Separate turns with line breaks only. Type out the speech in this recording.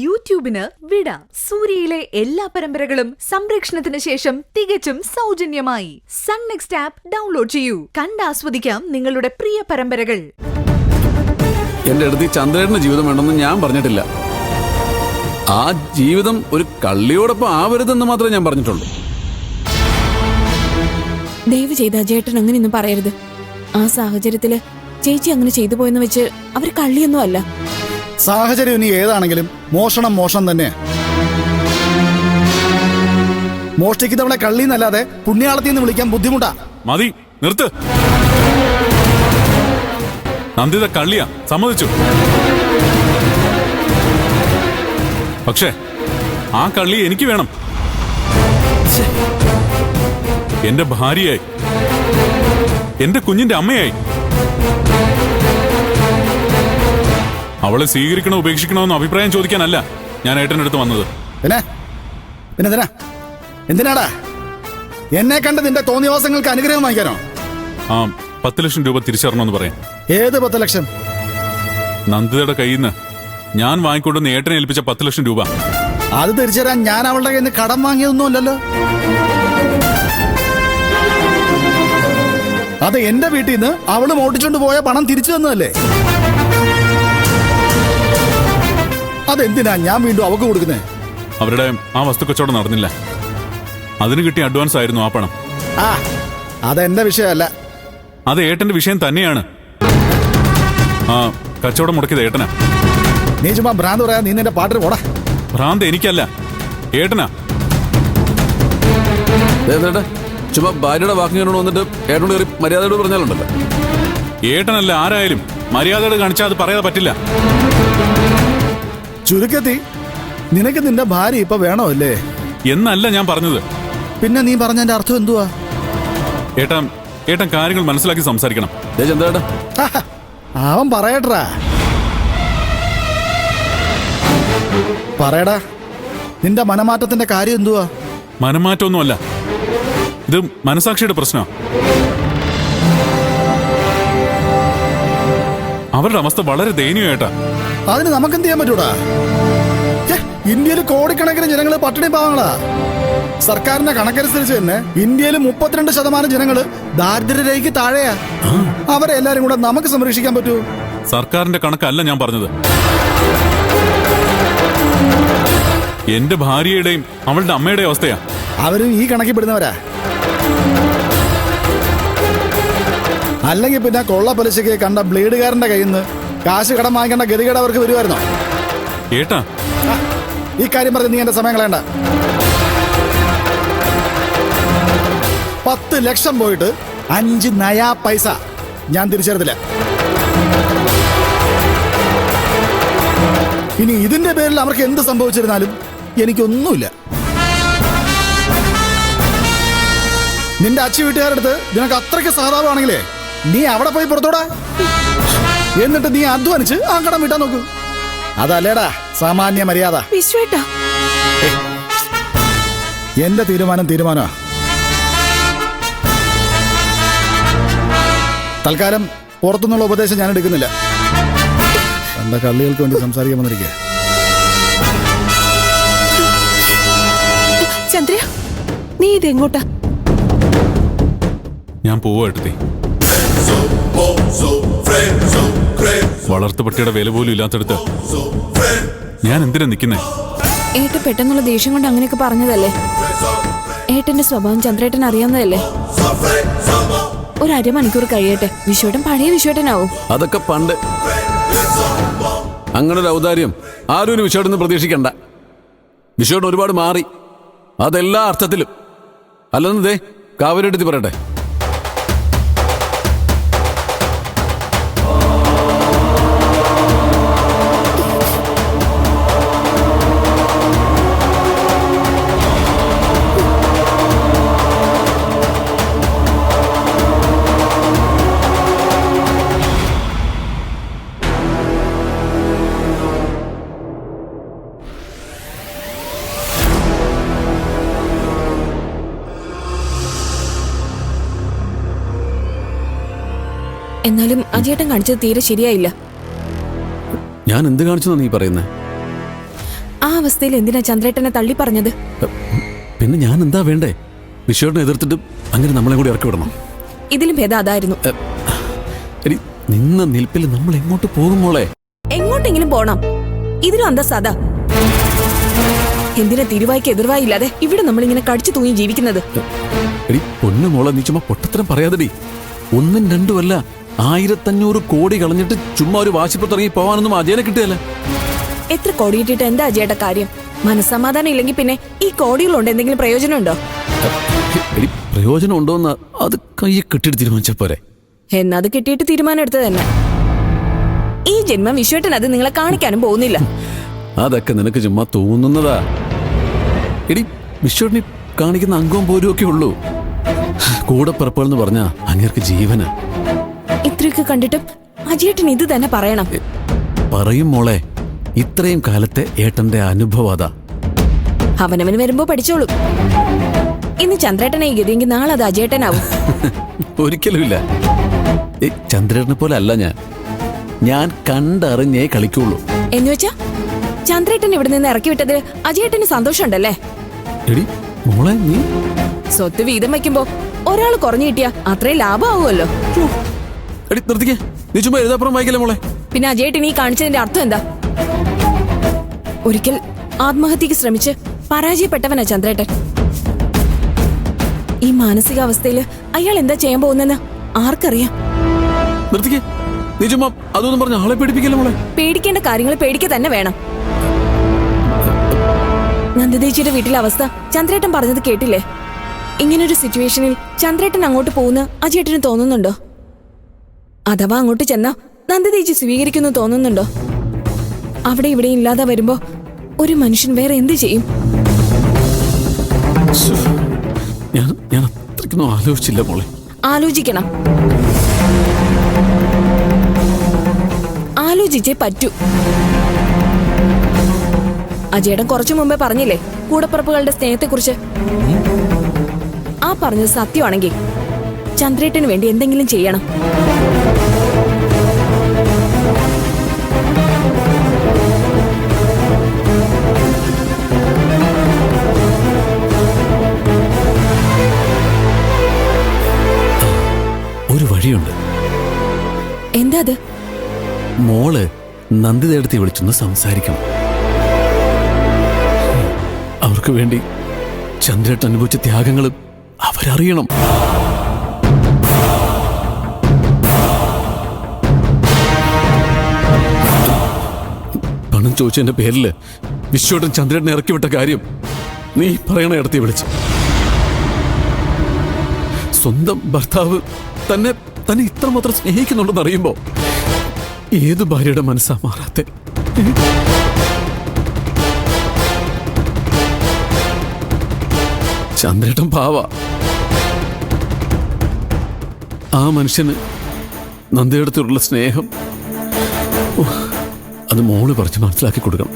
യൂട്യൂബിന് വിട. സൂര്യയിലെ എല്ലാ പരമ്പരകളും സംരക്ഷണത്തിന് ശേഷം തികച്ചും സൗജന്യമായി. സൺ നെക്സ്റ്റ് ആപ്പ് ഡൗൺലോഡ് ചെയ്യൂ. കണ്ടാസ്വദിക്കാം നിങ്ങളുടെ പ്രിയ പരമ്പരകൾ.
എന്റെ അടുത്ത് ചന്ദ്രേട്ടന്റെ ജീവിതം വേണമെന്ന് ഞാൻ പറഞ്ഞിട്ടില്ല. ആ ജീവിതം ഒരു കള്ളിയോടൊപ്പം ആവരുതെന്ന് മാത്രമേ ഞാൻ പറഞ്ഞിട്ടുള്ളൂ.
ദയവ് ചെയ്ത് അജയേട്ടൻ അങ്ങനെയൊന്നും പറയരുത്. ആ സാഹചര്യത്തില് ചേച്ചി അങ്ങനെ ചെയ്തു പോയെന്ന് വെച്ച് അവർ കള്ളിയൊന്നും അല്ല.
സാഹചര്യം ഇനി ഏതാണെങ്കിലും മോഷണം മോഷണം തന്നെ. മോഷ്ടിക്കുന്നവളെ കള്ളിന്നല്ലാതെ പുണ്യാളത്തിൽ നിന്ന് വിളിക്കാൻ ബുദ്ധിമുട്ടാ.
മതി, നിർത്ത്. നന്ദിത കള്ളിയാ, സമ്മതിച്ചു. പക്ഷേ ആ കള്ളി എനിക്ക് വേണം. എന്റെ ഭാര്യയായി, എന്റെ കുഞ്ഞിന്റെ അമ്മയായി. അവളെ സ്വീകരിക്കണോ ഉപേക്ഷിക്കണോന്ന് അഭിപ്രായം ചോദിക്കാനല്ല ഞാൻ ഏട്ടൻ്റെ അടുത്ത് വന്നത്.
എന്തിനാടാ എന്നെ കണ്ട് നിന്റെ തോന്നിവാസങ്ങൾക്ക് അനുഗ്രഹം വാങ്ങിക്കാനോ?
ആ 10 ലക്ഷം രൂപ തിരിച്ചറിയണമെന്ന് പറയാം.
ഏത് 10 ലക്ഷം?
നന്ദിതയുടെ കയ്യിൽ നിന്ന് ഞാൻ വാങ്ങിക്കൊണ്ടുവന്ന് ഏട്ടനെ ഏൽപ്പിച്ച 10 ലക്ഷം രൂപ.
അത് തിരിച്ചറിയാൻ ഞാൻ അവളുടെ കയ്യിൽ നിന്ന് കടം വാങ്ങിയതൊന്നുമല്ലല്ലോ. അത് എന്റെ വീട്ടിൽ നിന്ന് അവള് മോട്ടിച്ചോണ്ട് പോയ പണം തിരിച്ചു തന്നതല്ലേ? അതെന്തിനാ ഞാൻ വീണ്ടും അവക്ക് കൊടുക്കുന്നേ?
അവരുടെ ആ വസ്തു കച്ചവടം നടന്നില്ല. അതിന് കിട്ടിയ അഡ്വാൻസ് ആയിരുന്നു ആ പണം.
അതെന്റെ വിഷയമല്ല.
അത് ഏട്ടന്റെ വിഷയം തന്നെയാണ്. ആ കച്ചവടം മുടക്കിയത് ഏട്ടനാ.
നീ ചുമ്മാ ഭ്രാന്ത് പറയാ. നീ നിന്റെ പാട്ടിന് പോടാ.
ഭ്രാന്ത് എനിക്കല്ല, ഏട്ടനാ.
ചുമ്മാ ഭാര്യയുടെ വാക്കിനോട് വന്നിട്ട് ഏട്ടനോട് ഒരു മര്യാദയോട് പറഞ്ഞാലുണ്ടല്ലോ.
ഏട്ടനല്ല ആരായാലും മര്യാദയോട് കാണിച്ചാൽ അത് പറയാതെ പറ്റില്ല.
ചുരുക്കത്തി നിനക്ക് നിന്റെ ഭാര്യ ഇപ്പൊ വേണോ അല്ലേ
എന്നല്ല ഞാൻ പറഞ്ഞത്.
പിന്നെ നീ പറഞ്ഞതിന്റെ അർത്ഥം എന്തുവാ?
ഏട്ടൻ കാര്യങ്ങൾ മനസ്സിലാക്കി സംസാരിക്കണം.
അവൻ പറയട്ടാ. പറയടാ, നിന്റെ മനമാറ്റത്തിന്റെ കാര്യം എന്തുവാ?
മനമാറ്റമൊന്നുമല്ല, ഇത് മനസാക്ഷിയുടെ പ്രശ്നമാണ്. അവരുടെ അവസ്ഥ വളരെ ദയനീയമായിട്ടാ.
അതിന് നമുക്കെന്ത് ചെയ്യാൻ പറ്റൂടാ? ഇന്ത്യയിൽ കോടിക്കണക്കിന് ജനങ്ങള് പട്ടിണി പാവങ്ങളാ. സർക്കാരിന്റെ കണക്കനുസരിച്ച് തന്നെ ഇന്ത്യയിൽ 32% ജനങ്ങള് ദാരിദ്ര്യരേഖയ്ക്ക് താഴെയാ. അവരെ എല്ലാരും കൂടെ നമുക്ക് സംരക്ഷിക്കാൻ പറ്റൂ?
സർക്കാരിന്റെ കണക്കല്ല ഞാൻ പറഞ്ഞത്. എന്റെ ഭാര്യയുടെയും അവളുടെ അമ്മയുടെയും അവസ്ഥയാ.
അവരും ഈ കണക്കിൽ പെടുന്നവരാ. അല്ലെങ്കിൽ പിന്നെ കൊള്ള പലിശയ്ക്ക് കണ്ട ബ്ലേഡുകാരന്റെ കയ്യിൽ നിന്ന് കാശ് കടം വാങ്ങിക്കേണ്ട ഗതികേട് അവർക്ക് വരുമായിരുന്നോ?
ഏട്ടാ,
ഈ കാര്യം പറഞ്ഞ് നീ എന്റെ സമയം കളയണ്ട. 10 ലക്ഷം പോയിട്ട് 5 നയാ പൈസ ഞാൻ തിരിച്ചറിയത്തില്ല. ഇനി ഇതിന്റെ പേരിൽ അവർക്ക് എന്ത് സംഭവിച്ചിരുന്നാലും എനിക്കൊന്നുമില്ല. നിന്റെ അച്ഛ വീട്ടുകാരടുത്ത് നിനക്ക് അത്രയ്ക്ക് സഹതാപമാണെങ്കിലേ നീ അവിടെ പോയി പുറത്തോടാ. എന്നിട്ട് നീ അധ്വാനിച്ച് ആ കടം വിട്ടാൻ നോക്കൂ. അതല്ലേടാ സാമാന്യ മര്യാദ. എന്റെ തീരുമാനമാ. തൽക്കാലം പുറത്തുനിന്നുള്ള ഉപദേശം ഞാൻ എടുക്കുന്നില്ല. എന്താ കള്ളികൾക്ക് വേണ്ടി സംസാരിക്കാൻ വന്നിരിക്കുക?
ചന്ദ്ര, നീ ഇതെങ്ങോട്ടാ?
ഞാൻ പോവാ ഏട്ടത്തി. വളർത്തുപട്ടിയുടെ വില പോലും ഇല്ലാത്തടുത്ത് ഞാൻ എന്തിനാ നിൽക്കുന്നേ?
ഏട്ടൻ പെട്ടെന്നുള്ള ദേഷ്യം കൊണ്ട് അങ്ങനെയൊക്കെ പറഞ്ഞതല്ലേ? ഏട്ടന്റെ സ്വഭാവം ചന്ദ്രേട്ടൻ അറിയാവുന്നതല്ലേ? ഒരു അരമണിക്കൂർ കഴിയട്ടെ, വിശ്വേട്ടൻ പഴയ വിശ്വേട്ടനാവും.
അതൊക്കെ പണ്ട്. അങ്ങനെ ഒരു ഔദാര്യം ആരും വിശ്വേട്ടൻ പ്രതീക്ഷിക്കണ്ട. വിശ്വേട്ടൻ ഒരുപാട് മാറി, അതെല്ലാ അർത്ഥത്തിലും. അല്ലെന്നതേ കാവരെടുത്ത് പറയട്ടെ.
എന്നാലും അജയേട്ടൻ കാണിച്ചത് തീരെ ശരിയായില്ല.
ഞാൻ എന്ത് കാണിച്ചു നീ പറയുന്നേ?
ആ അവസ്ഥയിൽ എന്തിനാ ചന്ദ്രേട്ടനെ തള്ളി പറഞ്ഞത്?
പിന്നെ ഞാൻ എന്താ വേണ്ടേ? വിശ്വേട്ടനെ എതിർത്തിട്ട് അങ്ങനെ നമ്മളെ കൂടി ഇറക്കി വിടണം.
ഇതിലും ഭേദം അതായിരുന്നു.
എടി, നിന്ന നിൽപ്പിൽ നമ്മൾ എങ്ങോട്ട് പോകും മോളെ?
എങ്ങോട്ടെങ്കിലും പോണം. ഇതിലും അന്തസ്സാദാ. എന്തിനാ തിരുവായ്ക്ക് എതിർവായി ഇല്ലാതെ ഇവിടെ നമ്മളിങ്ങനെ കടിച്ചു തൂങ്ങി ജീവിക്കുന്നത്?
എടി പൊന്നു മോളെ, നീ ചുമ്മാ പൊട്ടത്തരം പറയാതെടി. 1ഉം 2ഉം അല്ല, 1500 കോടി കളഞ്ഞിട്ട് ചുമ്മാ ഒരു വാശിപ്പുറത്തിറങ്ങി പോവാനൊന്നും അജയനെ കിട്ടുകയല്ല.
എത്ര കോടി ഇട്ടിട്ട് എന്താ അജയേട്ട കാര്യം? മനസ്സമാധാനം ഇല്ലെങ്കിൽ പിന്നെ ഈ കോടികളുണ്ട് എന്തെങ്കിലും പ്രയോജനമുണ്ടോ?
എടി, പ്രയോജനം ഉണ്ടോന്ന് അത് കയ്യെ കെട്ടിട്ട് തീരുമാനിച്ചാ പോരെ?
എന്നാ അത് കിട്ടിയിട്ട് തീരുമാനം എടുത്തത് തന്നെ. ഈ ജന്മം വിശ്വേട്ടൻ അത് നിങ്ങളെ കാണിക്കാനും പോകുന്നില്ല.
അതൊക്കെ നിനക്ക് ചുമ്മാ തോന്നുന്നതാ. എടി, വിശ്വേട്ടനി കാണിക്കുന്ന അംഗവും പോരും ഒക്കെ ഉള്ളൂ. കൂടെ പിറപ്പുകളെന്ന് പറഞ്ഞാ അങ്ങേർക്ക് ജീവന്.
ഇത്രയൊക്കെ കണ്ടിട്ടും അജയേട്ടൻ ഇത് തന്നെ പറയണം.
പറയും മോളെ, ഇത്രയും കാലത്തെ ഏട്ടന്റെ അനുഭവം അതാ.
അവനവന് വരുമ്പോ പഠിച്ചോളൂ. ഇന്ന് ചന്ദ്രേട്ടനെ ഈ ഗതിയെങ്കിൽ നാളെ അത് അജയേട്ടനാവും.
ഒരിക്കലുമില്ല. ചന്ദ്രേട്ടനെ പോലെ അല്ല ഞാൻ കണ്ടറിഞ്ഞേ കളിക്കുള്ളൂ.
എന്നുവെച്ചാ ചന്ദ്രേട്ടൻ ഇവിടെ നിന്ന് ഇറക്കി വിട്ടത് അജയേട്ടന് സന്തോഷമുണ്ടല്ലേ?
എടി മോളെ, നീ
സ്വത്ത് വീതം വയ്ക്കുമ്പോ ഒരാൾ കുറഞ്ഞു കിട്ടിയാ അത്രയും ലാഭമാവുമല്ലോ.
എടി നിർത്തിക്കേ, നീ ചുമ്മാ എഴുതാപ്പുറം വായിക്കല്ലേ മോളെ.
പിന്നെ അജയേട്ടൻ ഈ കാണിച്ചതിന്റെ അർത്ഥം എന്താ? ഒരിക്കൽ ആത്മഹത്യക്ക് ശ്രമിച്ച് പരാജയപ്പെട്ടവനാ ചന്ദ്രേട്ടൻ. ഈ മാനസികാവസ്ഥയില് അയാൾ എന്താ ചെയ്യാൻ പോകുന്നെന്ന് ആർക്കറിയാം?
നിർത്തിക്കേ, നീ ചുമ്മാ അതൊന്നും പറഞ്ഞ ആളെ പേടിപ്പിക്കല്ലേ മോളെ.
പേടിക്കേണ്ട കാര്യങ്ങൾ പേടിക്കുക തന്നെ വേണം. നന്ദിതേച്ചിയുടെ വീട്ടിലെ അവസ്ഥ ചന്ദ്രേട്ടൻ പറഞ്ഞത് കേട്ടില്ലേ? ഇങ്ങനൊരു സിറ്റുവേഷനിൽ ചന്ദ്രേട്ടൻ അങ്ങോട്ട് പോകുന്ന അജയേട്ടന് തോന്നുന്നുണ്ടോ? അഥവാ അങ്ങോട്ട് ചെന്നാ നന്ദിതേച്ചി സ്വീകരിക്കുന്നു തോന്നുന്നുണ്ടോ? അവിടെ ഇവിടെ ഇല്ലാതെ വരുമ്പോ ഒരു മനുഷ്യൻ വേറെ എന്ത് ചെയ്യും?
ഞാൻ അത്രയ്ക്കൊന്നും ആലോചിച്ചില്ല മോളെ.
ആലോചിക്കണം. ആലോചിച്ചേ പറ്റൂ. അജയേട്ടൻ കുറച്ചു മുമ്പേ പറഞ്ഞില്ലേ കൂടപ്പുറപ്പുകളുടെ സ്നേഹത്തെക്കുറിച്ച്? ആ പറഞ്ഞത് സത്യമാണെങ്കിൽ ചന്ദ്രേട്ടന് വേണ്ടി എന്തെങ്കിലും ചെയ്യണം.
ഒരു വഴിയുണ്ട്.
എന്താ അത്?
മോള് നന്ദിതയെടുത്ത് വിളിച്ചൊന്ന് സംസാരിക്കണം. അവർക്ക് വേണ്ടി ചന്ദ്രേട്ടൻ അനുഭവിച്ച ത്യാഗങ്ങളും അവരറിയണം. പണം ചോദിച്ചതിന്റെ പേരില് വിശ്വേട്ടൻ ചന്ദ്രേട്ടനെ ഇറക്കി വിട്ട കാര്യം നീ പറയണ ഇടത്തെ വിളിച്ച്. സ്വന്തം ഭർത്താവ് തന്നെ ഇത്രമാത്രം സ്നേഹിക്കുന്നുണ്ടെന്ന് അറിയുമ്പോ ഏത് ഭാര്യയുടെ മനസ്സാ മാറാത്തെ? ചന്ദ്രേട്ടൻ പാവ. ആ മനുഷ്യന് നന്ദിയെടുത്തുള്ള സ്നേഹം അത് മോള് പറഞ്ഞ് മനസ്സിലാക്കി കൊടുക്കണം.